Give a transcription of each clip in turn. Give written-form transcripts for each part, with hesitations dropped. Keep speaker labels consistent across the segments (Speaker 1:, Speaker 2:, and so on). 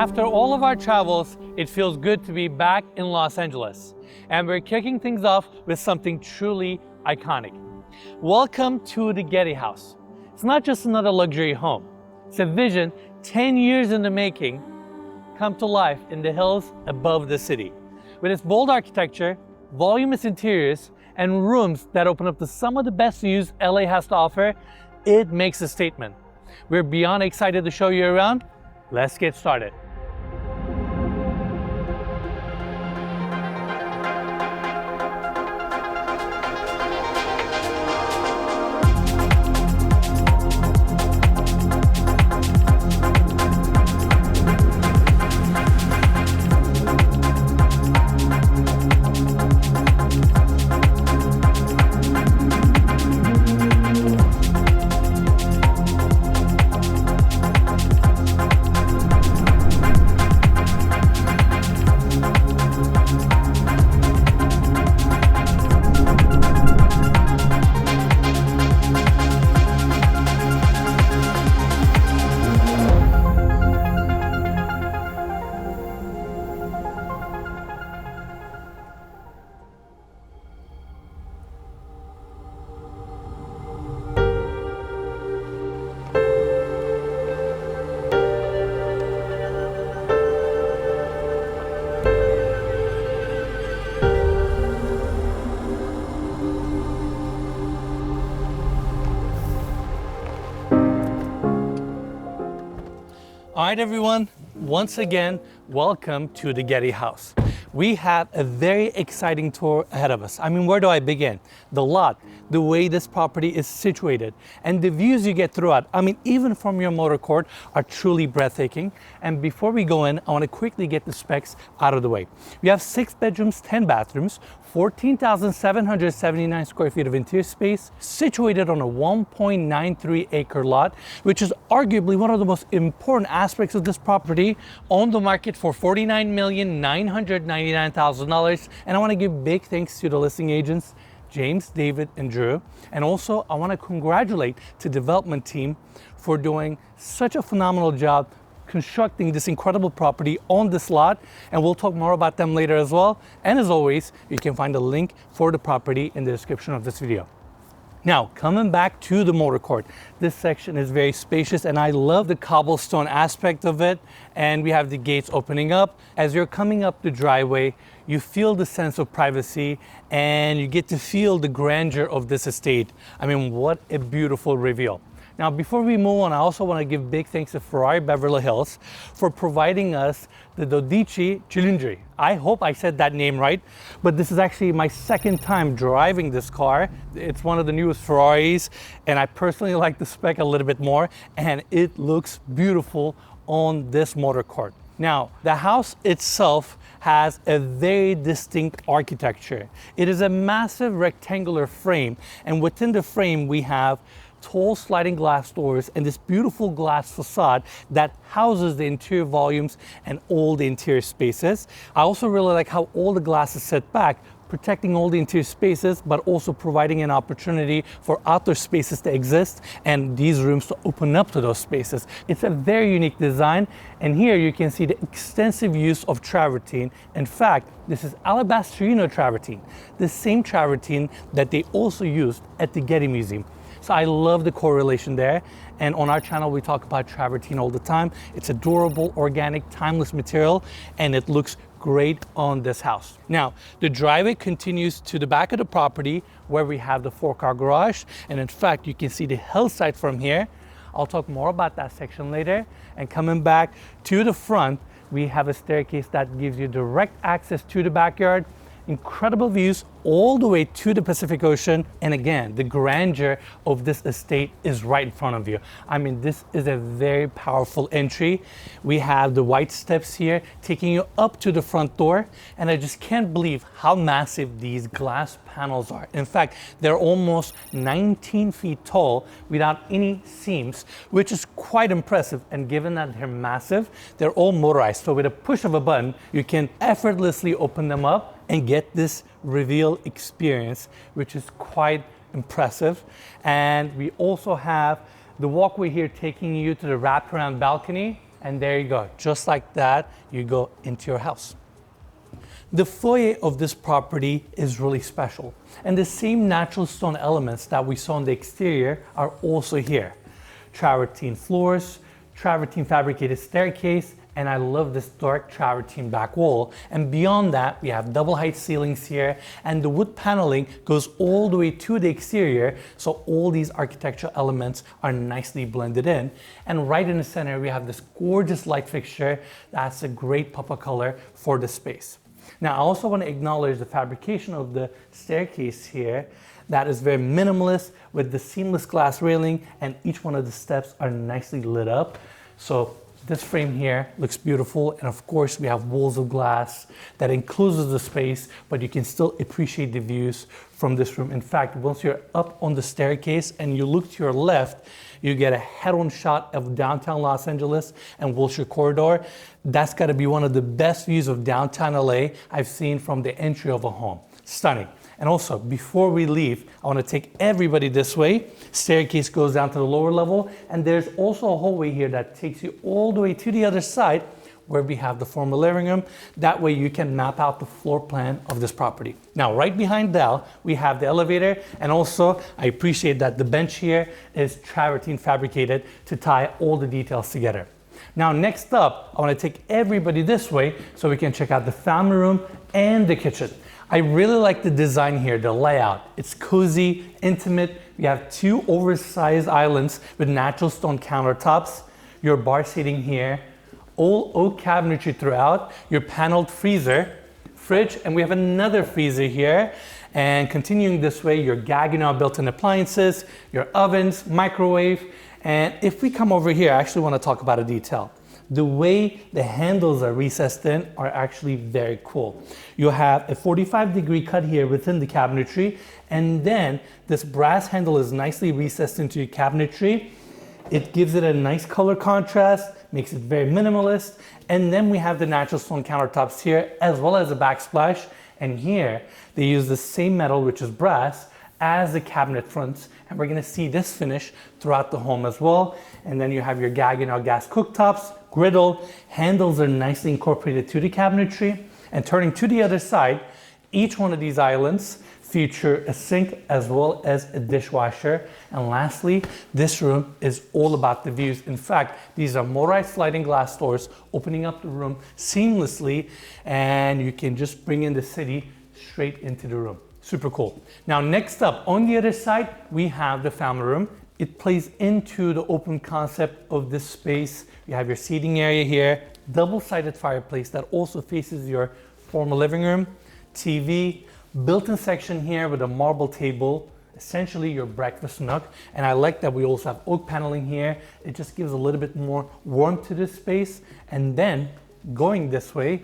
Speaker 1: After all of our travels, it feels good to be back in Los Angeles. And we're kicking things off with something truly iconic. Welcome to the Getty House. It's not just another luxury home. It's a vision 10 years in the making come to life in the hills above the city. With its bold architecture, voluminous interiors, and rooms that open up to some of the best views LA has to offer, it makes a statement. We're beyond excited to show you around. Let's get started. All right, everyone, once again, welcome to the Getty House. We have a very exciting tour ahead of us. I mean, where do I begin? The lot, the way this property is situated, and the views you get throughout. I mean, even from your Motorcourt are truly breathtaking. And before we go in, I want to quickly get the specs out of the way. We have 6 bedrooms, 10 bathrooms, 14,779 square feet of interior space, situated on a 1.93 acre lot, which is arguably one of the most important aspects of this property, on the market for $49,999,000. And I want to give big thanks to the listing agents, James, David, and Drew. And also I want to congratulate the development team for doing such a phenomenal job constructing this incredible property on this lot, and we'll talk more about them later as well. And as always, you can find a link for the property in the description of this video. Now, coming back to the Motorcourt, this section is very spacious and I love the cobblestone aspect of it. And we have the gates opening up. As you're coming up the driveway, you feel the sense of privacy and you get to feel the grandeur of this estate. I mean, what a beautiful reveal. Now, before we move on, I also want to give big thanks to Foyer Beverly Hills for providing us the 12 Cilindri. I hope I said that name right, but this is actually my second time driving this car. It's one of the newest Ferraris, and I personally like the spec a little bit more, and it looks beautiful on this Motorcourt. Now, the house itself has a very distinct architecture. It is a massive rectangular frame, and within the frame we have tall sliding glass doors and this beautiful glass facade that houses the interior volumes and all the interior spaces. I also really like how all the glass is set back, protecting all the interior spaces, but also providing an opportunity for outdoor spaces to exist and these rooms to open up to those spaces. It's a very unique design, and here you can see the extensive use of travertine. In fact, this is Alabasterino travertine, the same travertine that they also used at the Getty Museum. So I love the correlation there. And on our channel, we talk about travertine all the time. It's a durable, organic, timeless material, and it looks great on this house. Now, the driveway continues to the back of the property where we have the 4-car garage. And in fact, you can see the hillside from here. I'll talk more about that section later. And coming back to the front, we have a staircase that gives you direct access to the backyard. Incredible views all the way to the Pacific Ocean. And again, the grandeur of this estate is right in front of you. I mean, this is a very powerful entry. We have the white steps here taking you up to the front door. And I just can't believe how massive these glass panels are. In fact, they're almost 19 feet tall without any seams, which is quite impressive. And given that they're massive, they're all motorized. So with a push of a button, you can effortlessly open them up and get this reveal experience, which is quite impressive. And we also have the walkway here taking you to the wraparound balcony. And there you go. Just like that, you go into your house. The foyer of this property is really special. And the same natural stone elements that we saw on the exterior are also here. Travertine floors, travertine fabricated staircase, and I love this dark travertine back wall. And beyond that, we have double height ceilings here, and the wood paneling goes all the way to the exterior, so all these architectural elements are nicely blended in. And right in the center, we have this gorgeous light fixture that's a great pop of color for the space. Now, I also want to acknowledge the fabrication of the staircase here. That is very minimalist with the seamless glass railing, and each one of the steps are nicely lit up. So this frame here looks beautiful, and of course we have walls of glass that encloses the space, but you can still appreciate the views from this room. In fact, once you're up on the staircase and you look to your left, you get a head-on shot of downtown Los Angeles and Wilshire Corridor. That's got to be one of the best views of downtown LA I've seen from the entry of a home. Stunning. And also, before we leave, I want to take everybody this way. Staircase goes down to the lower level, and there's also a hallway here that takes you all the way to the other side where we have the formal living room. That way you can map out the floor plan of this property. Now, right behind that, we have the elevator, and also I appreciate that the bench here is travertine fabricated to tie all the details together. Now, next up, I want to take everybody this way so we can check out the family room and the kitchen. I really like the design here, the layout. It's cozy, intimate. We have two oversized islands with natural stone countertops, your bar seating here, all oak cabinetry throughout, your paneled freezer, fridge, and we have another freezer here. And continuing this way, your Gaggenau built-in appliances, your ovens, microwave. And if we come over here, I actually want to talk about a detail. The way the handles are recessed in are actually very cool. You have a 45-degree cut here within the cabinetry, and then this brass handle is nicely recessed into your cabinetry. It gives it a nice color contrast, makes it very minimalist, and then we have the natural stone countertops here as well as a backsplash, and here they use the same metal, which is brass, as the cabinet fronts, and we're going to see this finish throughout the home as well. And then you have your Gaggenau gas cooktops, griddle, handles are nicely incorporated to the cabinetry. And turning to the other side, each one of these islands feature a sink as well as a dishwasher. And lastly, this room is all about the views. In fact, these are motorized sliding glass doors opening up the room seamlessly, and you can just bring in the city straight into the room. Super cool. Now, next up, on the other side, we have the family room. It plays into the open concept of this space. You have your seating area here, double-sided fireplace that also faces your formal living room, TV, built-in section here with a marble table, essentially your breakfast nook. And I like that we also have oak paneling here. It just gives a little bit more warmth to this space. And then going this way,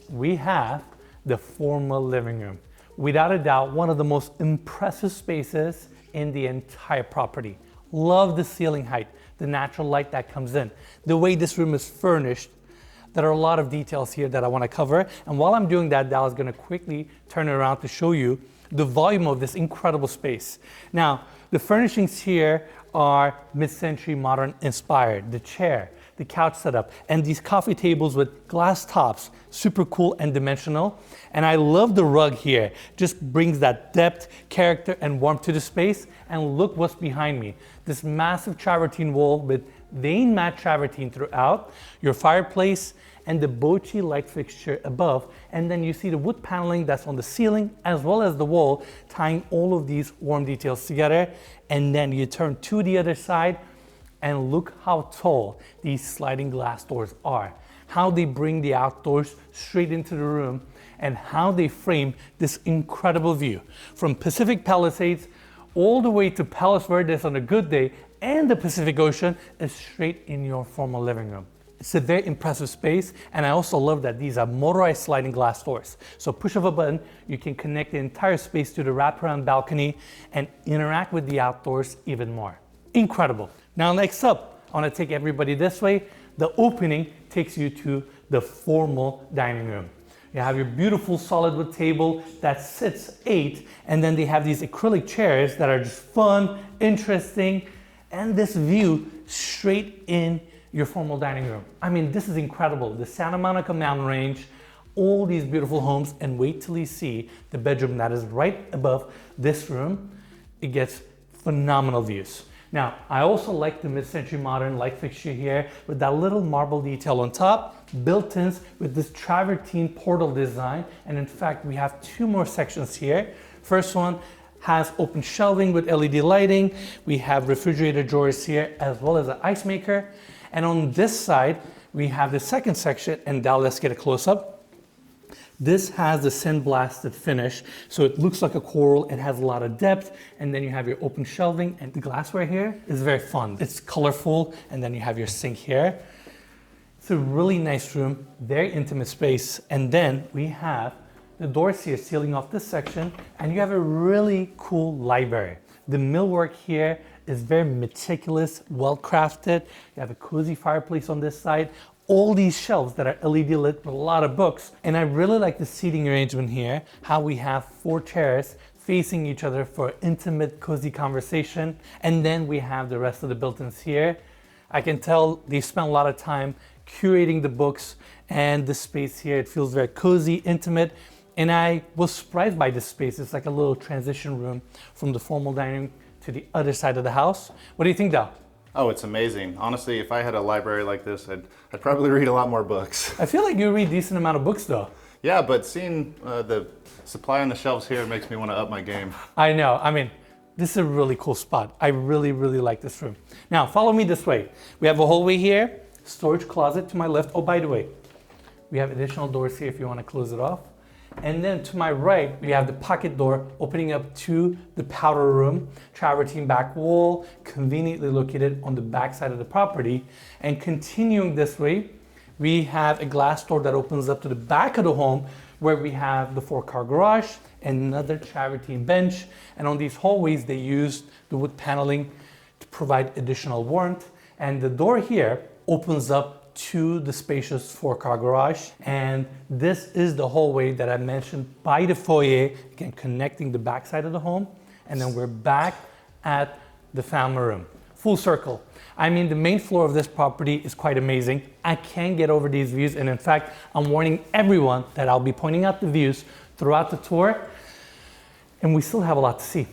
Speaker 1: we have the formal living room. Without a doubt, one of the most impressive spaces in the entire property. Love the ceiling height, the natural light that comes in, the way this room is furnished. There are a lot of details here that I want to cover. And while I'm doing that, Dal is going to quickly turn around to show you the volume of this incredible space. Now, the furnishings here are mid-century modern inspired. The chair, the couch setup, and these coffee tables with glass tops, super cool and dimensional. And I love the rug here. Just brings that depth, character, and warmth to the space. And look what's behind me. This massive travertine wall with vein matte travertine throughout, your fireplace, and the Bochi light fixture above. And then you see the wood paneling that's on the ceiling as well as the wall, tying all of these warm details together. And then you turn to the other side and look how tall these sliding glass doors are, how they bring the outdoors straight into the room, and how they frame this incredible view from Pacific Palisades all the way to Palos Verdes on a good day, and the Pacific Ocean is straight in your formal living room. It's a very impressive space, and I also love that these are motorized sliding glass doors. So push of a button, you can connect the entire space to the wraparound balcony and interact with the outdoors even more. Incredible. Now next up, I want to take everybody this way. The opening takes you to the formal dining room. You have your beautiful solid wood table that sits 8, and then they have these acrylic chairs that are just fun, interesting, and this view straight in your formal dining room. I mean, this is incredible. The Santa Monica mountain range, all these beautiful homes, and wait till you see the bedroom that is right above this room. It gets phenomenal views. Now, I also like the mid-century modern light fixture here with that little marble detail on top, built-ins with this travertine portal design. And in fact, we have two more sections here. First one has open shelving with LED lighting. We have refrigerator drawers here as well as an ice maker. And on this side, we have the second section, and now let's get a close-up. This has the sandblasted finish, so it looks like a coral. It has a lot of depth, and then you have your open shelving, and the glassware here is very fun. It's colorful, and then you have your sink here. It's a really nice room, very intimate space, and then we have the doors here sealing off this section, and you have a really cool library. The millwork here is very meticulous, well crafted. You have a cozy fireplace on this side. All these shelves that are LED lit with a lot of books. And I really like the seating arrangement here, how we have 4 chairs facing each other for intimate, cozy conversation. And then we have the rest of the built-ins here. I can tell they spent a lot of time curating the books and the space here. It feels very cozy, intimate. And I was surprised by this space. It's like a little transition room from the formal dining room to the other side of the house. What do you think, though?
Speaker 2: Oh, it's amazing. Honestly, if I had a library like this, I'd probably read a lot more books.
Speaker 1: I feel like you read a decent amount of books, though.
Speaker 2: Yeah, but seeing the supply on the shelves here makes me want to up my game.
Speaker 1: I know. I mean, this is a really cool spot. I really, really like this room. Now, follow me this way. We have a hallway here, storage closet to my left. Oh, by the way, we have additional doors here if you want to close it off. And then to my right, we have the pocket door opening up to the powder room, travertine back wall, conveniently located on the back side of the property. And continuing this way, we have a glass door that opens up to the back of the home where we have the 4-car garage, another travertine bench. And on these hallways, they used the wood paneling to provide additional warmth. And the door here opens up to the spacious 4-car garage, and this is the hallway that I mentioned by the foyer, again connecting the back side of the home, and then we're back at the family room. Full circle. I mean, the main floor of this property is quite amazing. I can't get over these views, and in fact, I'm warning everyone that I'll be pointing out the views throughout the tour, and we still have a lot to see.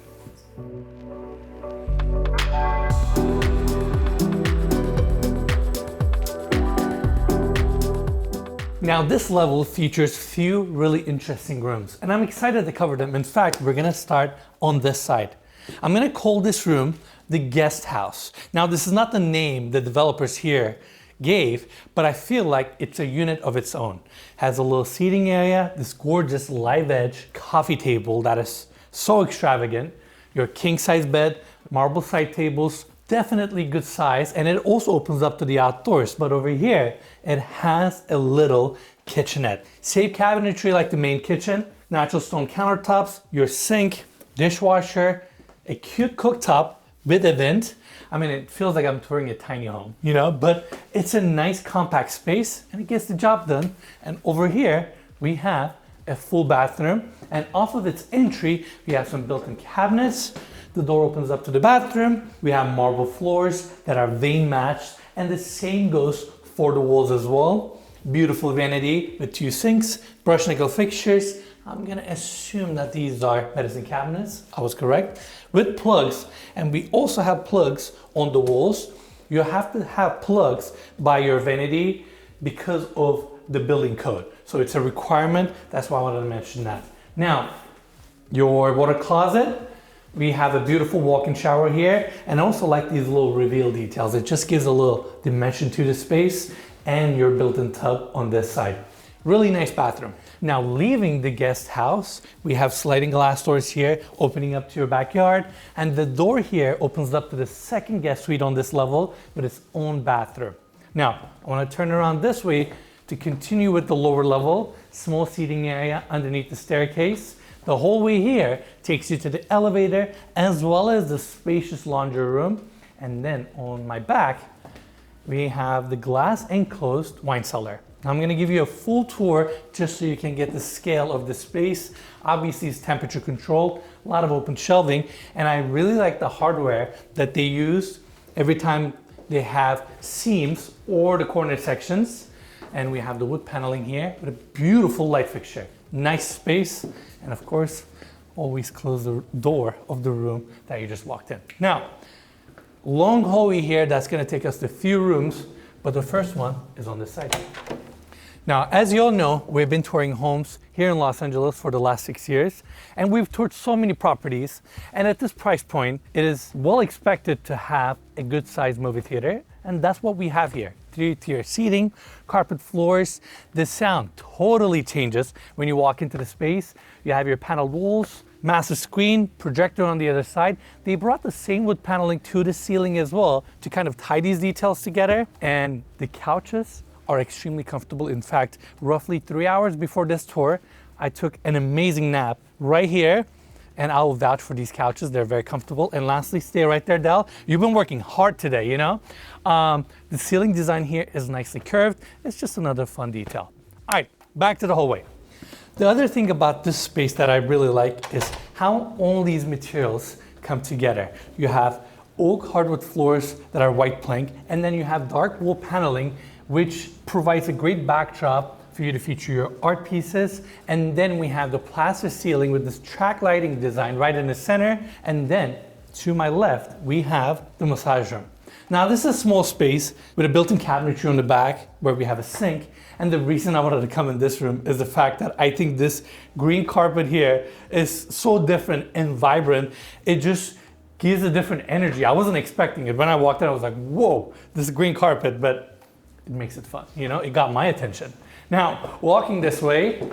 Speaker 1: Now this level features few really interesting rooms, and I'm excited to cover them. In fact, we're gonna start on this side. I'm gonna call this room the guest house. Now this is not the name the developers here gave, but I feel like it's a unit of its own. Has a little seating area, this gorgeous live edge coffee table that is so extravagant, your king size bed, marble side tables, definitely good size, and it also opens up to the outdoors. But over here, it has a little kitchenette. Same cabinetry like the main kitchen, natural stone countertops, your sink, dishwasher, a cute cooktop with a vent. I mean, it feels like I'm touring a tiny home, you know, but it's a nice compact space and it gets the job done. And over here, we have a full bathroom, and off of its entry, we have some built-in cabinets. The door opens up to the bathroom. We have marble floors that are vein matched, and the same goes for the walls as well. Beautiful vanity with 2 sinks, brush nickel fixtures. I'm gonna assume that these are medicine cabinets. I was correct. With plugs, and we also have plugs on the walls. You have to have plugs by your vanity because of the building code. So it's a requirement. That's why I wanted to mention that. Now, your water closet. We have a beautiful walk-in shower here, and I also like these little reveal details. It just gives a little dimension to the space, and your built-in tub on this side. Really nice bathroom. Now leaving the guest house, we have sliding glass doors here opening up to your backyard, and the door here opens up to the second guest suite on this level with its own bathroom. Now I want to turn around this way to continue with the lower level, small seating area underneath the staircase. The hallway here takes you to the elevator as well as the spacious laundry room. And then on my back, we have the glass enclosed wine cellar. I'm going to give you a full tour just so you can get the scale of the space. Obviously it's temperature controlled, a lot of open shelving, and I really like the hardware that they use every time they have seams or the corner sections. And we have the wood paneling here with a beautiful light fixture. Nice space, and of course, always close the door of the room that you just walked in. Now, long hallway here that's gonna take us to a few rooms, but the first one is on this side. Now, as you all know, we've been touring homes here in Los Angeles for the last 6 years, and we've toured so many properties. And at this price point, it is well expected to have a good sized movie theater, and that's what we have here. 3-tier seating, carpet floors. The sound totally changes when you walk into the space. You have your paneled walls, massive screen, projector on the other side. They brought the same wood paneling to the ceiling as well to kind of tie these details together. And the couches are extremely comfortable. In fact, roughly 3 hours before this tour, I took an amazing nap right here, and I will vouch for these couches. They're very comfortable. And lastly, stay right there, Del. You've been working hard today, you know? The ceiling design here is nicely curved. It's just another fun detail. All right, back to the hallway. The other thing about this space that I really like is how all these materials come together. You have oak hardwood floors that are white plank, and then you have dark wool paneling, which provides a great backdrop for you to feature your art pieces. And then we have the plaster ceiling with this track lighting design right in the center. And then to my left, we have the massage room. Now this is a small space with a built-in cabinetry on the back where we have a sink. And the reason I wanted to come in this room is the fact that I think this green carpet here is so different and vibrant. It just gives a different energy. I wasn't expecting it. When I walked in, I was like, whoa, this is green carpet, but it makes it fun, you know, it got my attention. Now, walking this way,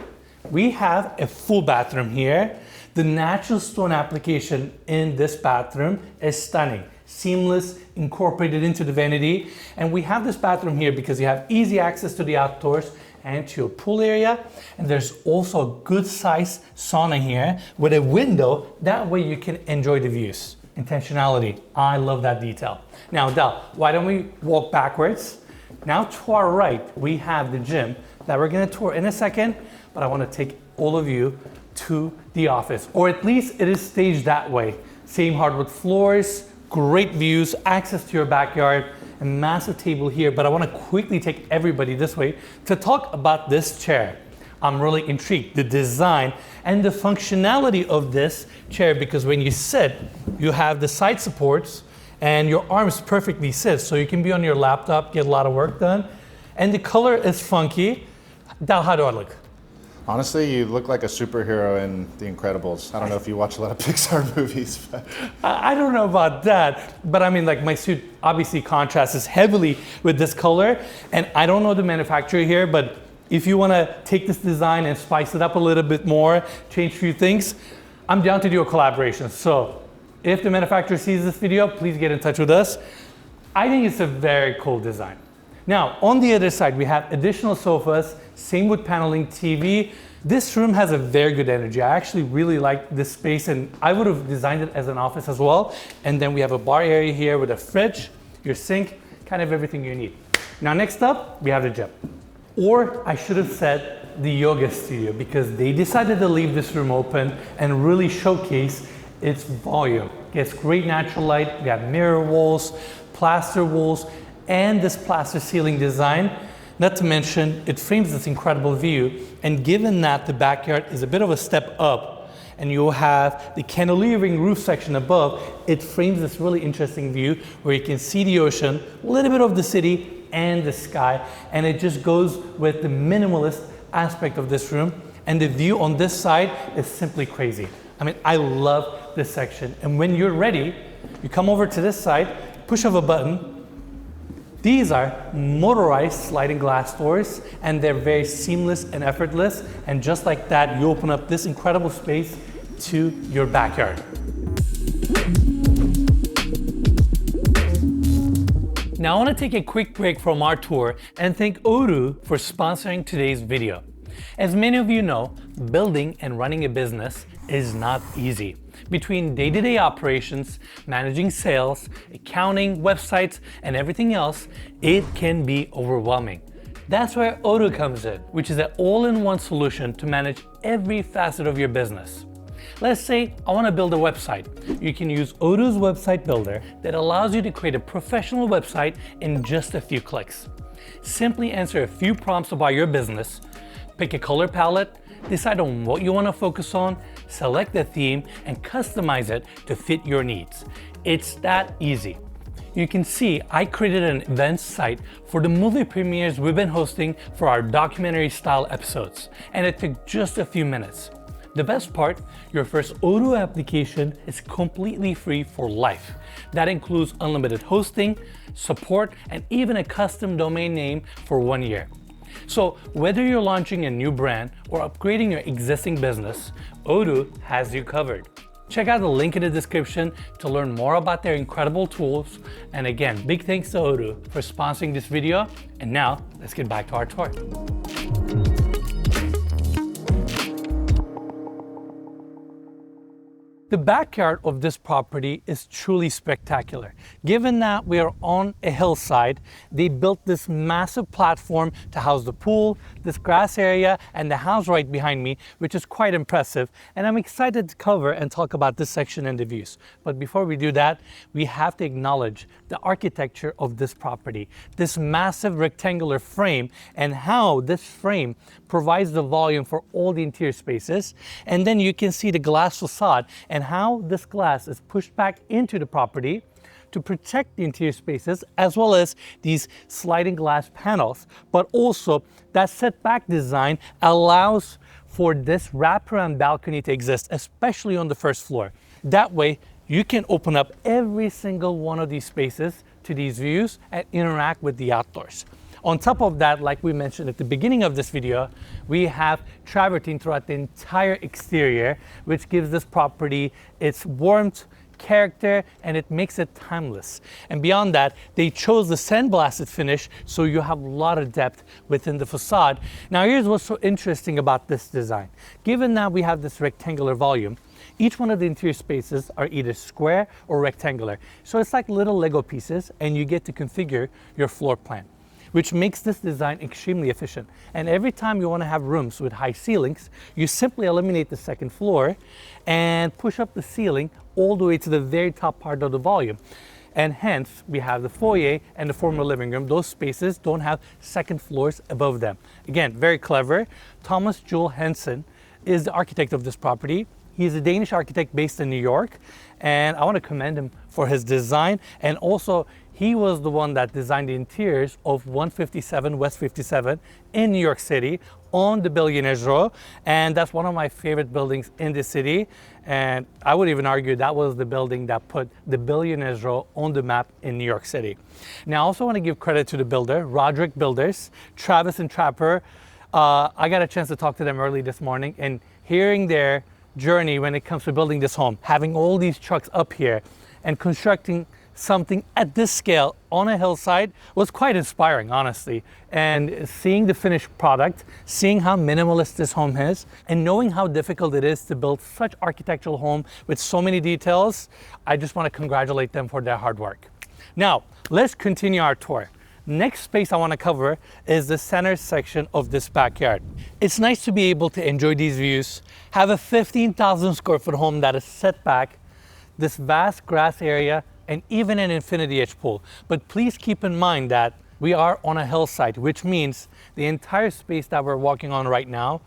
Speaker 1: we have a full bathroom here. The natural stone application in this bathroom is stunning. Seamless, incorporated into the vanity. And we have this bathroom here because you have easy access to the outdoors and to a pool area. And there's also a good sized sauna here with a window. That way you can enjoy the views. Intentionality, I love that detail. Now, Del, why don't we walk backwards? Now to our right, we have the gym that we're gonna tour in a second, but I wanna take all of you to the office, or at least it is staged that way. Same hardwood floors, great views, access to your backyard, a massive table here, but I wanna quickly take everybody this way to talk about this chair. I'm really intrigued, the design and the functionality of this chair, because when you sit, you have the side supports and your arms perfectly sit, so you can be on your laptop, get a lot of work done. And the color is funky. Dal, how do I look?
Speaker 2: Honestly, you look like a superhero in The Incredibles. I don't know if you watch a lot of Pixar movies, but
Speaker 1: I don't know about that, but I mean, like, my suit obviously contrasts heavily with this color, and I don't know the manufacturer here, but if you wanna take this design and spice it up a little bit more, change a few things, I'm down to do a collaboration. So if the manufacturer sees this video, please get in touch with us. I think it's a very cool design. Now, on the other side, we have additional sofas, same wood paneling, TV. This room has a very good energy. I actually really like this space, and I would have designed it as an office as well. And then we have a bar area here with a fridge, your sink, kind of everything you need. Now, next up, we have the gym. Or I should have said the yoga studio, because they decided to leave this room open and really showcase its volume. It's great natural light. We have mirror walls, plaster walls, and this plaster ceiling design. Not to mention, it frames this incredible view. And given that the backyard is a bit of a step up, and you have the cantilevering roof section above, it frames this really interesting view where you can see the ocean, a little bit of the city, and the sky. And it just goes with the minimalist aspect of this room. And the view on this side is simply crazy. I mean, I love this section. And when you're ready, you come over to this side, push of a button. These are motorized sliding glass doors, and they're very seamless and effortless. And just like that, you open up this incredible space to your backyard. Now I want to take a quick break from our tour and thank Odoo for sponsoring today's video. As many of you know, building and running a business is not easy. Between day-to-day operations, managing sales, accounting, websites, and everything else, it can be overwhelming. That's where Odoo comes in, which is an all-in-one solution to manage every facet of your business. Let's say I want to build a website. You can use Odoo's website builder that allows you to create a professional website in just a few clicks. Simply answer a few prompts about your business, pick a color palette, decide on what you want to focus on, select the theme, and customize it to fit your needs. It's that easy. You can see I created an events site for the movie premieres we've been hosting for our documentary style episodes, and it took just a few minutes. The best part, your first Odoo application is completely free for life. That includes unlimited hosting, support, and even a custom domain name for 1 year. So whether you're launching a new brand or upgrading your existing business, Odoo has you covered. Check out the link in the description to learn more about their incredible tools. And again, big thanks to Odoo for sponsoring this video. And now, let's get back to our tour. The backyard of this property is truly spectacular. Given that we are on a hillside, they built this massive platform to house the pool, this grass area, and the house right behind me, which is quite impressive. And I'm excited to cover and talk about this section and the views. But before we do that, we have to acknowledge the architecture of this property, this massive rectangular frame, and how this frame provides the volume for all the interior spaces. And then you can see the glass facade and how this glass is pushed back into the property to protect the interior spaces, as well as these sliding glass panels. But also that setback design allows for this wraparound balcony to exist, especially on the first floor. That way you can open up every single one of these spaces to these views and interact with the outdoors. On top of that, like we mentioned at the beginning of this video, we have travertine throughout the entire exterior, which gives this property its warmth, character, and it makes it timeless. And beyond that, they chose the sandblasted finish, so you have a lot of depth within the facade. Now here's what's so interesting about this design. Given that we have this rectangular volume, each one of the interior spaces are either square or rectangular. So it's like little Lego pieces, and you get to configure your floor plan, which makes this design extremely efficient. And every time you want to have rooms with high ceilings, you simply eliminate the second floor and push up the ceiling all the way to the very top part of the volume. And hence, we have the foyer and the formal living room. Those spaces don't have second floors above them. Again, very clever. Thomas Juel Hensen is the architect of this property. He's a Danish architect based in New York, and I want to commend him for his design. And also, he was the one that designed the interiors of 157 West 57 in New York City on the Billionaire's Row. And that's one of my favorite buildings in the city. And I would even argue that was the building that put the Billionaire's Row on the map in New York City. Now, I also want to give credit to the builder, Roderick Builders, Travis and Trapper. I got a chance to talk to them early this morning, and hearing their journey when it comes to building this home, having all these trucks up here and constructing something at this scale on a hillside was quite inspiring, honestly. And seeing the finished product, seeing how minimalist this home is, and knowing how difficult it is to build such architectural home with so many details, I just want to congratulate them for their hard work. Now, let's continue our tour. Next space I want to cover is the center section of this backyard. It's nice to be able to enjoy these views, have a 15,000 square foot home that is set back, this vast grass area, and even an infinity edge pool. But please keep in mind that we are on a hillside, which means the entire space that we're walking on right now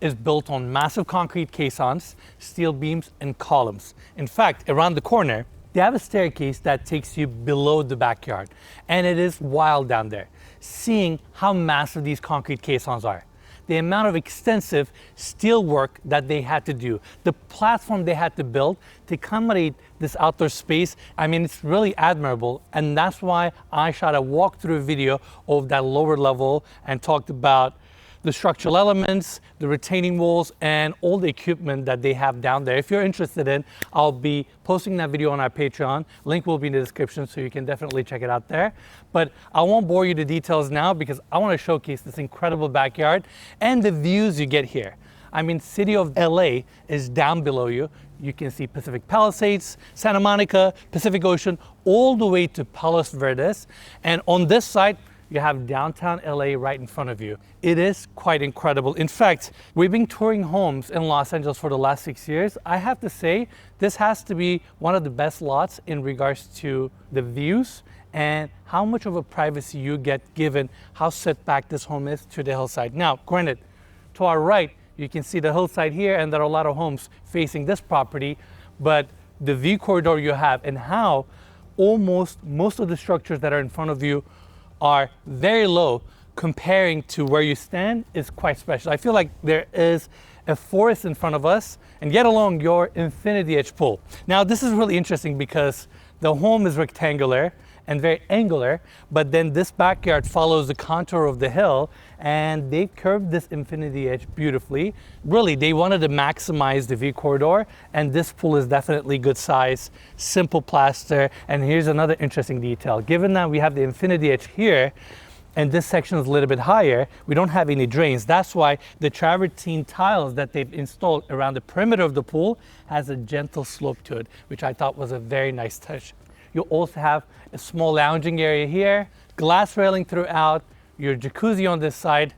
Speaker 1: is built on massive concrete caissons, steel beams, and columns. In fact, around the corner, they have a staircase that takes you below the backyard, and it is wild down there, seeing how massive these concrete caissons are. The amount of extensive steel work that they had to do, the platform they had to build to accommodate this outdoor space, I mean, it's really admirable. And that's why I shot a walkthrough video of that lower level and talked about the structural elements, the retaining walls, and all the equipment that they have down there. If you're interested in, I'll be posting that video on our Patreon. Link will be in the description, so you can definitely check it out there. But I won't bore you to details now because I want to showcase this incredible backyard and the views you get here. I mean, city of LA is down below you. You can see Pacific Palisades, Santa Monica, Pacific Ocean, all the way to Palos Verdes. And on this side, you have downtown LA right in front of you. It is quite incredible. In fact, we've been touring homes in Los Angeles for the last 6 years. I have to say, this has to be one of the best lots in regards to the views and how much of a privacy you get given how set back this home is to the hillside. Now, granted, to our right, you can see the hillside here, and there are a lot of homes facing this property, but the view corridor you have and how almost most of the structures that are in front of you are very low comparing to where you stand is quite special. I feel like there is a forest in front of us, and yet along your infinity edge pool. Now, this is really interesting because the home is rectangular and very angular, but then this backyard follows the contour of the hill, and they curved this infinity edge beautifully. Really, they wanted to maximize the view corridor, and this pool is definitely good size, simple plaster. And here's another interesting detail. Given that we have the infinity edge here, and this section is a little bit higher, we don't have any drains. That's why the travertine tiles that they've installed around the perimeter of the pool has a gentle slope to it, which I thought was a very nice touch. You also have a small lounging area here, glass railing throughout, your jacuzzi on this side,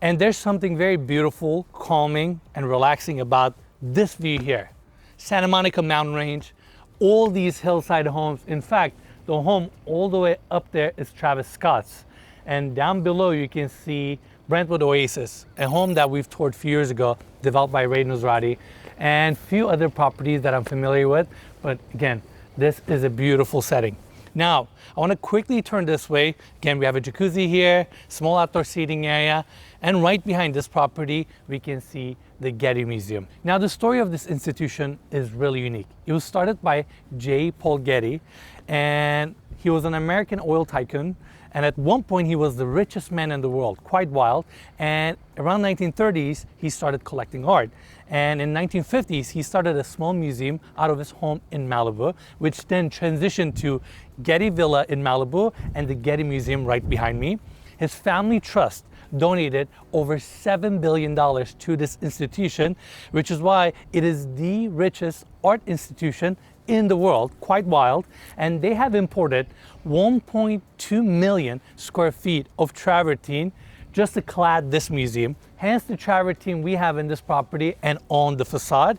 Speaker 1: and there's something very beautiful, calming, and relaxing about this view here. Santa Monica mountain range, all these hillside homes. In fact, the home all the way up there is Travis Scott's, and down below you can see Brentwood Oasis, a home that we've toured a few years ago, developed by Ray Nusrati, and a few other properties that I'm familiar with. But again, this is a beautiful setting. Now, I want to quickly turn this way. Again, we have a jacuzzi here, small outdoor seating area, and right behind this property, we can see the Getty Museum. Now, the story of this institution is really unique. It was started by J. Paul Getty, and he was an American oil tycoon. And at one point, he was the richest man in the world, quite wild. And around 1930s, he started collecting art. And in 1950s, he started a small museum out of his home in Malibu, which then transitioned to Getty Villa in Malibu and the Getty Museum right behind me. His family trust donated over $7 billion to this institution, which is why it is the richest art institution in the world, quite wild. And they have imported 1.2 million square feet of travertine just to clad this museum. Hence the travertine we have in this property and on the facade.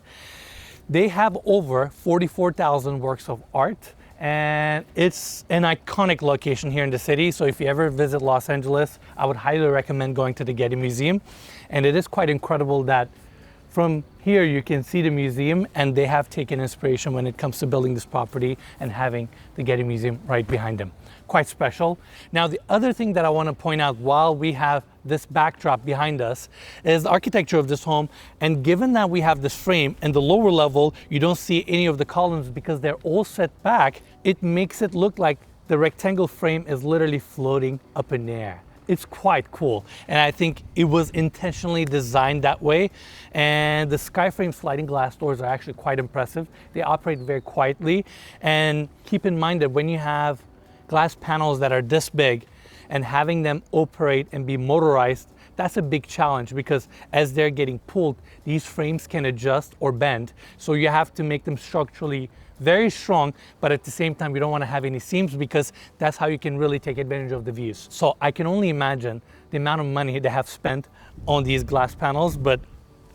Speaker 1: They have over 44,000 works of art, and it's an iconic location here in the city. So if you ever visit Los Angeles, I would highly recommend going to the Getty Museum. And it is quite incredible that from here you can see the museum, and they have taken inspiration when it comes to building this property and having the Getty Museum right behind them. Quite special. Now, the other thing that I want to point out while we have this backdrop behind us is the architecture of this home. And given that we have this frame and the lower level, you don't see any of the columns because they're all set back, it makes it look like the rectangle frame is literally floating up in the air. It's quite cool, and I think it was intentionally designed that way. And the Skyframe sliding glass doors are actually quite impressive. They operate very quietly, and keep in mind that when you have glass panels that are this big and having them operate and be motorized, that's a big challenge because as they're getting pulled, these frames can adjust or bend. So you have to make them structurally very strong, but at the same time, you don't want to have any seams because that's how you can really take advantage of the views. So I can only imagine the amount of money they have spent on these glass panels, but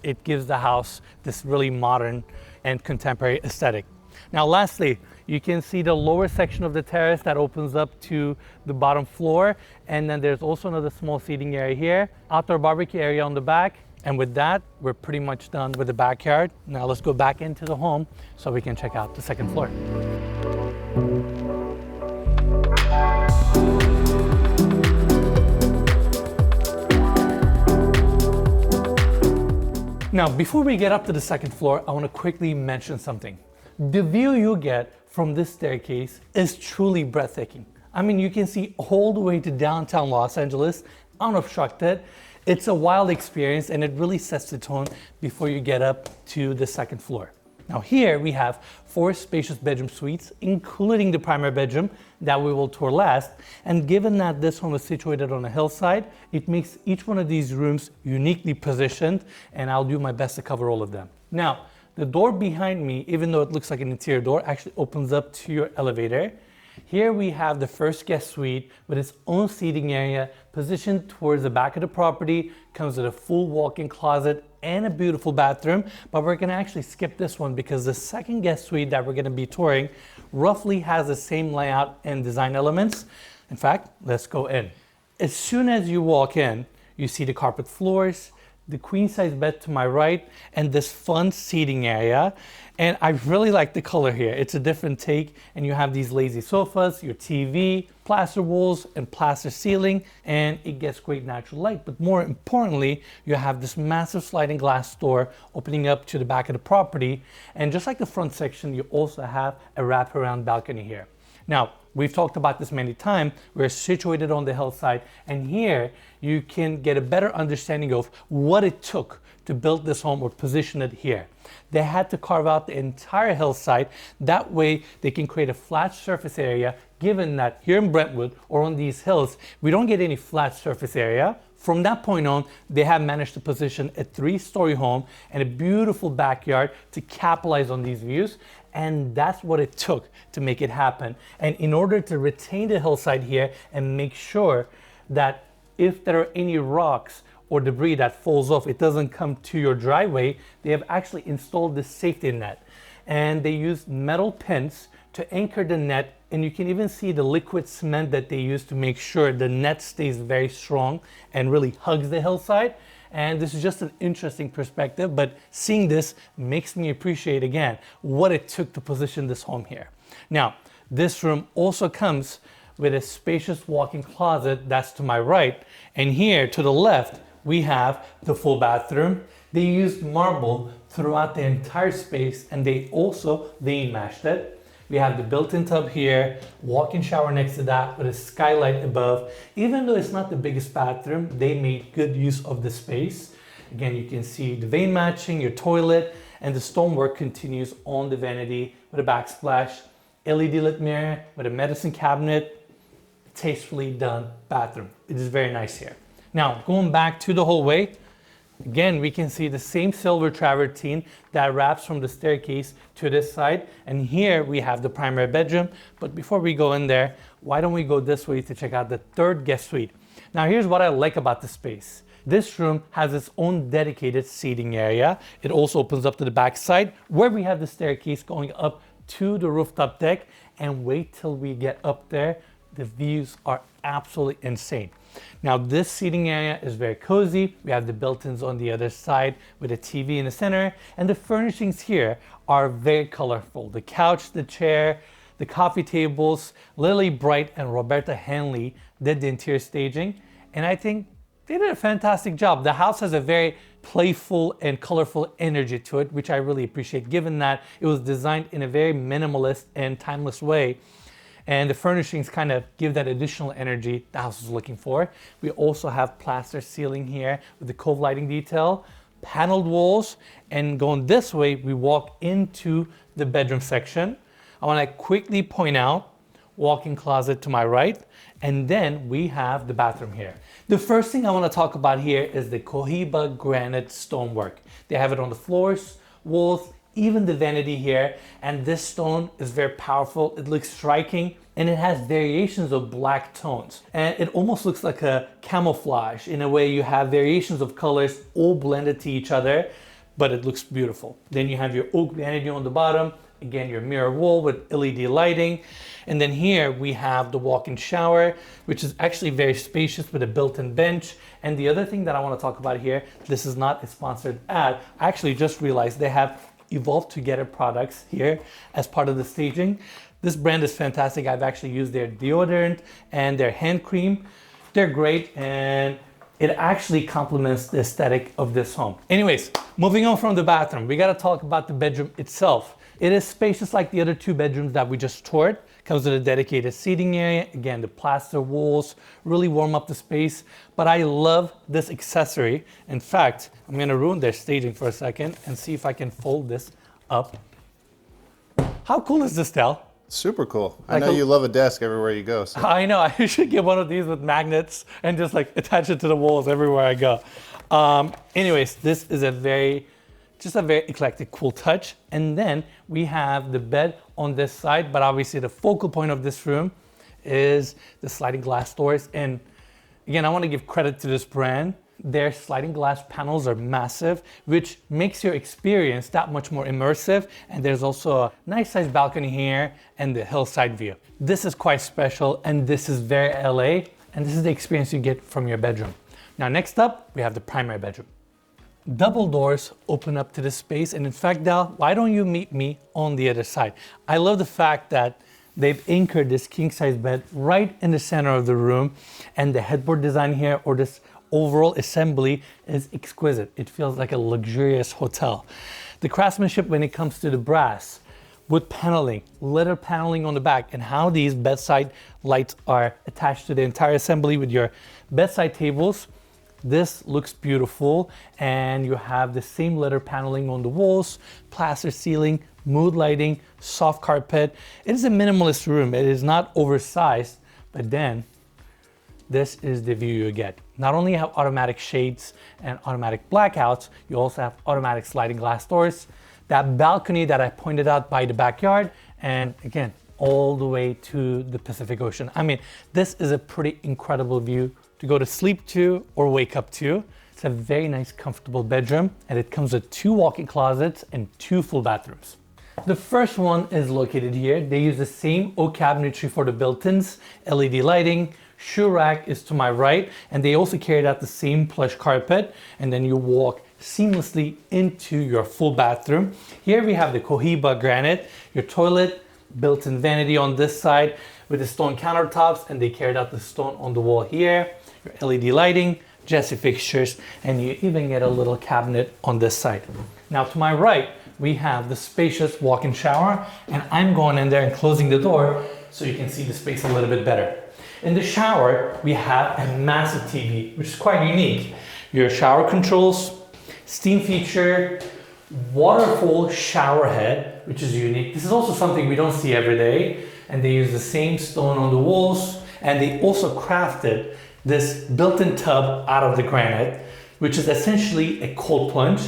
Speaker 1: it gives the house this really modern and contemporary aesthetic. Now, lastly, you can see the lower section of the terrace that opens up to the bottom floor. And then there's also another small seating area here, outdoor barbecue area on the back. And with that, we're pretty much done with the backyard. Now let's go back into the home so we can check out the second floor. Now, before we get up to the second floor, I want to quickly mention something. The view you get from this staircase is truly breathtaking. I mean, you can see all the way to downtown Los Angeles, unobstructed. It's a wild experience, and it really sets the tone before you get up to the second floor. Now here we have 4 spacious bedroom suites, including the primary bedroom that we will tour last. And given that this home is situated on a hillside, it makes each one of these rooms uniquely positioned, and I'll do my best to cover all of them. Now, the door behind me, even though it looks like an interior door, actually opens up to your elevator. Here we have the first guest suite with its own seating area positioned towards the back of the property. Comes with a full walk-in closet and a beautiful bathroom, but we're gonna actually skip this one because the second guest suite that we're gonna be touring roughly has the same layout and design elements. In fact, let's go in. As soon as you walk in, you see the carpet floors, the queen size bed to my right, and this fun seating area. And I really like the color here. It's a different take, and you have these lazy sofas, your TV, plaster walls, and plaster ceiling, and it gets great natural light. But more importantly, you have this massive sliding glass door opening up to the back of the property. And just like the front section, you also have a wraparound balcony here. Now, we've talked about this many times. We're situated on the hillside, and here you can get a better understanding of what it took to build this home or position it here. They had to carve out the entire hillside. That way they can create a flat surface area, given that here in Brentwood or on these hills, we don't get any flat surface area. From that point on, they have managed to position a 3-story home and a beautiful backyard to capitalize on these views. And that's what it took to make it happen. And in order to retain the hillside here and make sure that if there are any rocks or debris that falls off, it doesn't come to your driveway, they have actually installed this safety net. And they use metal pins to anchor the net, and you can even see the liquid cement that they use to make sure the net stays very strong and really hugs the hillside. And this is just an interesting perspective, but seeing this makes me appreciate again what it took to position this home here. Now, this room also comes with a spacious walk-in closet that's to my right, and here to the left we have the full bathroom. They used marble throughout the entire space, and they also vein mashed it. We have the built-in tub here, walk-in shower next to that with a skylight above. Even though it's not the biggest bathroom, they made good use of the space. Again, you can see the vein matching, your toilet, and the stonework continues on the vanity with a backsplash, LED lit mirror with a medicine cabinet, tastefully done bathroom. It is very nice here. Now, going back to the hallway, again, we can see the same silver travertine that wraps from the staircase to this side. And here we have the primary bedroom. But before we go in there, why don't we go this way to check out the third guest suite? Now, here's what I like about the space. This room has its own dedicated seating area. It also opens up to the back side where we have the staircase going up to the rooftop deck. And wait till we get up there. The views are absolutely insane. Now, this seating area is very cozy. We have the built-ins on the other side with a TV in the center, and the furnishings here are very colorful. The couch, the chair, the coffee tables. Lily Bright and Roberta Hanley did the interior staging, and I think they did a fantastic job. The house has a very playful and colorful energy to it, which I really appreciate, given that it was designed in a very minimalist and timeless way. And the furnishings kind of give that additional energy the house is looking for. We also have plaster ceiling here with the cove lighting detail, paneled walls, and going this way, we walk into the bedroom section. I want to quickly point out walk-in closet to my right, and then we have the bathroom here. The first thing I want to talk about here is the Cohiba granite stonework. They have it on the floors, walls, even the vanity here, and this stone is very powerful. It looks striking, and it has variations of black tones, and it almost looks like a camouflage. In a way, you have variations of colors all blended to each other, but it looks beautiful. Then you have your oak vanity on the bottom, again your mirror wall with LED lighting, and then here we have the walk-in shower, which is actually very spacious with a built-in bench. And the other thing that I want to talk about here, this is not a sponsored ad, I actually just realized they have Evolve Together products here as part of the staging. This brand is fantastic. I've actually used their deodorant and their hand cream. They're great, and it actually complements the aesthetic of this home. Anyways, moving on from the bathroom, we gotta talk about the bedroom itself. It is spacious like the other 2 bedrooms that we just toured. Comes with a dedicated seating area. Again, the plaster walls really warm up the space, but I love this accessory. In fact, I'm gonna ruin their staging for a second and see if I can fold this up. How cool is this, Tal?
Speaker 2: Super cool. I know you love a desk everywhere you go. So.
Speaker 1: I know, I should get one of these with magnets and just like attach it to the walls everywhere I go. Anyways, this is a very Just a very eclectic, cool touch. And then we have the bed on this side, but obviously the focal point of this room is the sliding glass doors. And again, I want to give credit to this brand. Their sliding glass panels are massive, which makes your experience that much more immersive. And there's also a nice sized balcony here and the hillside view. This is quite special, and this is very LA, and this is the experience you get from your bedroom. Now, next up, we have the primary bedroom. Double doors open up to this space, and in fact, Dal, why don't you meet me on the other side? I love the fact that they've anchored this king-size bed right in the center of the room, and the headboard design here, or this overall assembly, is exquisite. It feels like a luxurious hotel. The craftsmanship when it comes to the brass, wood paneling, leather paneling on the back, and how these bedside lights are attached to the entire assembly with your bedside tables. This looks beautiful, and you have the same leather paneling on the walls, plaster ceiling, mood lighting, soft carpet. It is a minimalist room. It is not oversized, but then this is the view you get. Not only have automatic shades and automatic blackouts, you also have automatic sliding glass doors, that balcony that I pointed out by the backyard, and again, all the way to the Pacific Ocean. I mean, this is a pretty incredible view to go to sleep to or wake up to. It's a very nice, comfortable bedroom, and it comes with 2 walk-in closets and 2 full bathrooms. The first one is located here. They use the same oak cabinetry for the built-ins, LED lighting, shoe rack is to my right, and they also carried out the same plush carpet, and then you walk seamlessly into your full bathroom. Here we have the Cohiba granite, your toilet, built-in vanity on this side with the stone countertops, and they carried out the stone on the wall here, your LED lighting, Jesse fixtures, and you even get a little cabinet on this side. Now to my right, we have the spacious walk-in shower, and I'm going in there and closing the door so you can see the space a little bit better. In the shower, we have a massive TV, which is quite unique. Your shower controls, steam feature, waterfall shower head, which is unique. This is also something we don't see every day, and they use the same stone on the walls, and they also crafted this built-in tub out of the granite, which is essentially a cold plunge.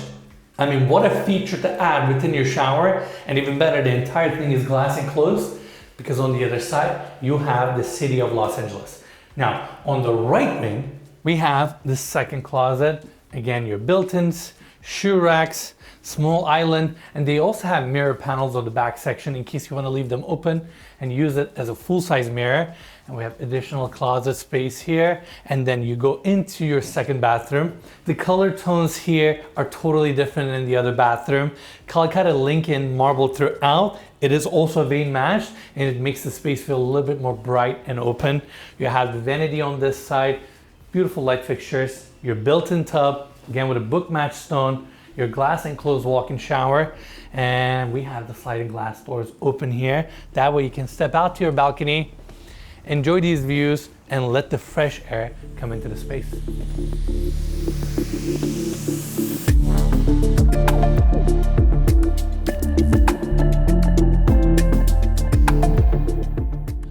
Speaker 1: I mean, what a feature to add within your shower, and even better, the entire thing is glass enclosed, because on the other side, you have the city of Los Angeles. Now, on the right wing, we have the second closet. Again, your built-ins, shoe racks, small island, and they also have mirror panels on the back section in case you want to leave them open and use it as a full-size mirror. And we have additional closet space here, and then you go into your second bathroom. The color tones here are totally different than the other bathroom. Calcutta Lincoln marble throughout. It is also vein matched, and it makes the space feel a little bit more bright and open. You have the vanity on this side, beautiful light fixtures, your built-in tub, again with a book matched stone, your glass enclosed walk-in shower, and we have the sliding glass doors open here. That way you can step out to your balcony, enjoy these views, and let the fresh air come into the space.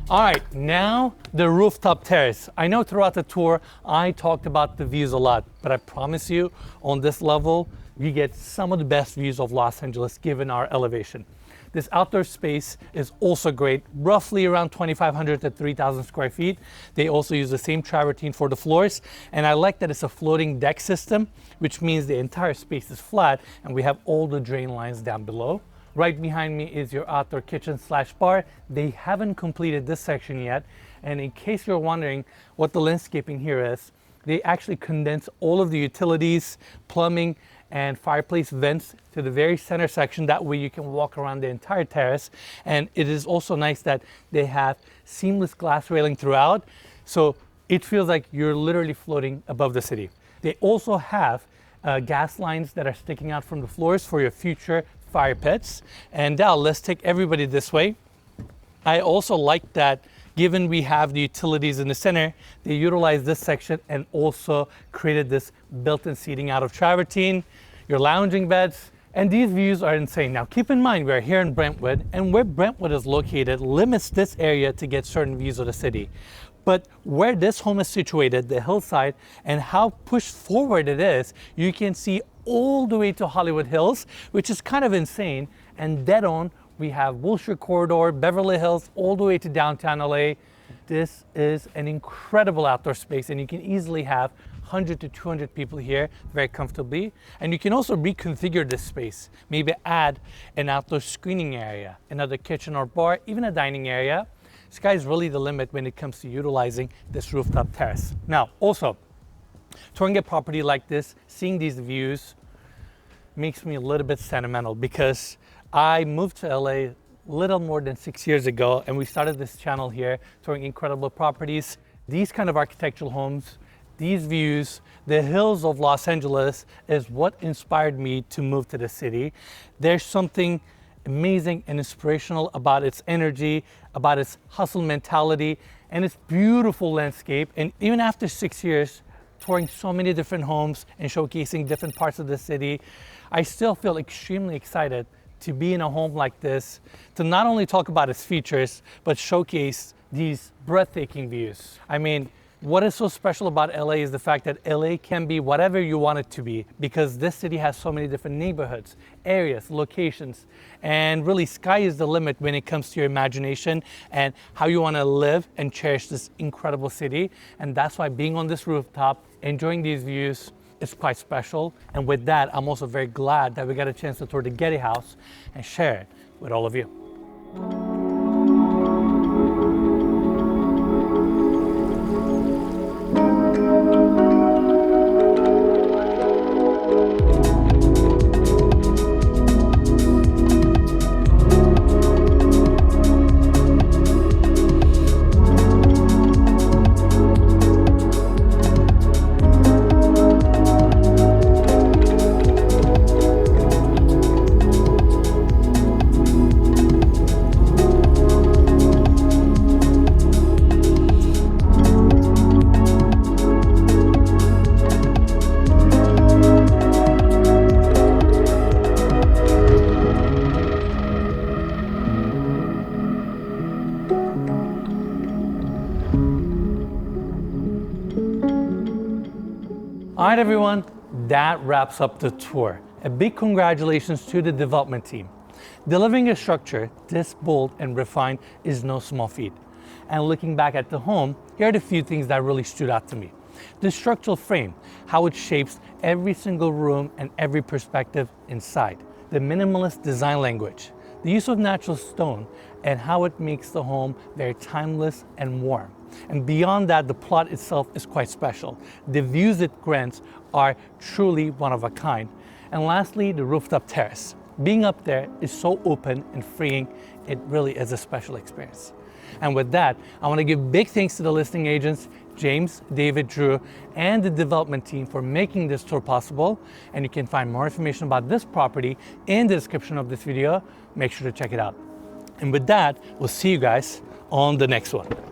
Speaker 1: All right, now the rooftop terrace. I know throughout the tour, I talked about the views a lot, but I promise you on this level, you get some of the best views of Los Angeles given our elevation. This outdoor space is also great, roughly around 2,500 to 3,000 square feet. They also use the same travertine for the floors. And I like that it's a floating deck system, which means the entire space is flat and we have all the drain lines down below. Right behind me is your outdoor kitchen / bar. They haven't completed this section yet. And in case you're wondering what the landscaping here is, they actually condense all of the utilities, plumbing, and fireplace vents to the very center section. That way you can walk around the entire terrace. And it is also nice that they have seamless glass railing throughout. So it feels like you're literally floating above the city. They also have gas lines that are sticking out from the floors for your future fire pits. And now let's take everybody this way. I also like that given we have the utilities in the center, they utilize this section and also created this built-in seating out of travertine, your lounging beds, and these views are insane. Now keep in mind, we're here in Brentwood, and where Brentwood is located limits this area to get certain views of the city. But where this home is situated, the hillside, and how pushed forward it is, you can see all the way to Hollywood Hills, which is kind of insane. And dead on, we have Wilshire Corridor, Beverly Hills, all the way to downtown LA. This is an incredible outdoor space, and you can easily have 100 to 200 people here very comfortably. And you can also reconfigure this space, maybe add an outdoor screening area, another kitchen or bar, even a dining area. Sky's really the limit when it comes to utilizing this rooftop terrace. Now, also, touring a property like this, seeing these views makes me a little bit sentimental, because I moved to LA little more than 6 years ago, and we started this channel here touring incredible properties. These kind of architectural homes, these views, the hills of Los Angeles is what inspired me to move to the city. There's something amazing and inspirational about its energy, about its hustle mentality, and its beautiful landscape. And even after 6 years, touring so many different homes and showcasing different parts of the city, I still feel extremely excited to be in a home like this, to not only talk about its features, but showcase these breathtaking views. I mean, what is so special about LA is the fact that LA can be whatever you want it to be, because this city has so many different neighborhoods, areas, locations, and really sky is the limit when it comes to your imagination and how you want to live and cherish this incredible city. And that's why being on this rooftop, enjoying these views, is quite special. And with that, I'm also very glad that we got a chance to tour the Getty House and share it with all of you. All right, everyone, that wraps up the tour. A big congratulations to the development team. Delivering a structure this bold and refined is no small feat. And looking back at the home, here are the few things that really stood out to me. The structural frame, how it shapes every single room and every perspective inside. The minimalist design language, the use of natural stone, and how it makes the home very timeless and warm. And beyond that, the plot itself is quite special. The views it grants are truly one of a kind. And lastly, the rooftop terrace. Being up there is so open and freeing, it really is a special experience. And with that, I want to give big thanks to the listing agents, James, David, Drew, and the development team for making this tour possible. And you can find more information about this property in the description of this video. Make sure to check it out. And with that, we'll see you guys on the next one.